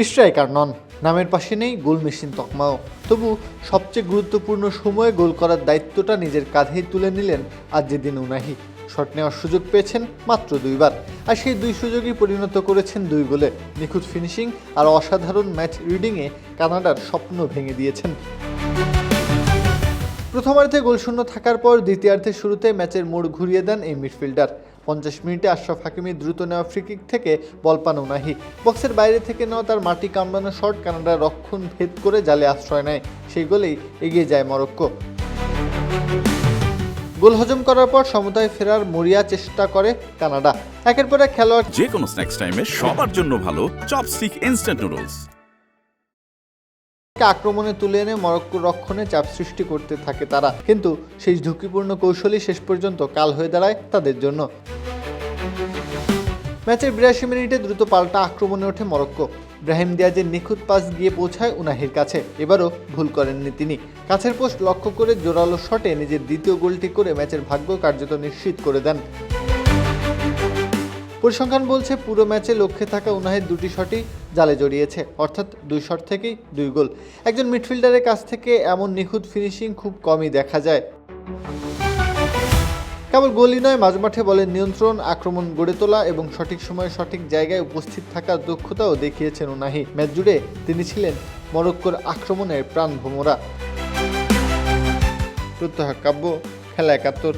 Striker নন, নামের পাশে নেই গোল মেশিন তকমাও। তবু সবচেয়ে গুরুত্বপূর্ণ সময়ে গোল করার দায়িত্বটা নিজের কাঁধেই তুলে নিলেন আজেদিন উনাহি। শট নেওয়ার সুযোগ পেয়েছেন মাত্র 2 বার, আর সেই 2 সুযোগই পরিণত করেছেন 2 গোলে। নিখুঁত ফিনিশিং আর অসাধারণ ম্যাচ রিডিংয়ে কানাডার স্বপ্ন ভেঙে দিয়েছেন। প্রথমার্ধে গোলশূন্য থাকার পর দ্বিতীয়ার্ধের শুরুতে ম্যাচের মোড় ঘুরিয়ে দেন এই মিডফিল্ডার। 50 মিনিটে আশরাফ হাকিমির দ্রুত নেওয়া ফ্রিকিক থেকে বল পান উনাহি। বক্সের বাইরে থেকে নেওয়া তার মাটি কামড়ানো শট কানাডার রক্ষণ ভেদ করে জালে আশ্রয় নেয়। সেই গোলেই এগিয়ে যায় মরক্কো। গোল হজম করার পর সমতায় ফেরার মরিয়া চেষ্টা করে কানাডা। একের পর এক খেলোয়াড় যে কোনো স্ন্যাক্স টাইমে সবার জন্য ভালো চপস্টিক ইনস্ট্যান্ট নুডলস। আক্রমণে তুলে এনে মরক্কোর রক্ষণে চাপ সৃষ্টি করতে থাকে তারা, কিন্তু সেই ঝুঁকিপূর্ণ কৌশলই শেষ পর্যন্ত কাল হয়ে দাঁড়ায় তাদের জন্য। ম্যাচের 82 মিনিটে দ্রুত পাল্টা আক্রমণে ওঠে মরক্কো। ব্রাহিম দিয়াজের নিখুঁত পাস গিয়ে পৌঁছায় উনাহির কাছে। এবারও ভুল করেননি তিনি। কাছের পোস্ট লক্ষ্য করে জোরালো শটে নিজের দ্বিতীয় গোলটি করে ম্যাচের ভাগ্য কার্যত নিশ্চিত করে দেন। পরিসংখ্যান বলছে পুরো ম্যাচে লক্ষ্যে থাকা উনাহির 2টি শটই জালে জড়িয়েছে, অর্থাৎ 2 শট থেকেই 2 গোল। একজন মিডফিল্ডারের কাছ থেকে এমন নিখুঁত ফিনিশিং খুব কমই দেখা যায়। কেবল গোলই নয়, মাঝমাঠে বলের নিয়ন্ত্রণ, আক্রমণ গড়ে তোলা এবং সঠিক সময়ে সঠিক জায়গায় উপস্থিত থাকার দক্ষতাও দেখিয়েছেন উনাহি। ম্যাচ জুড়ে তিনি ছিলেন মরক্কোর আক্রমণের প্রাণভোমরা। প্রত্যহ কাব্য, খেলা 71।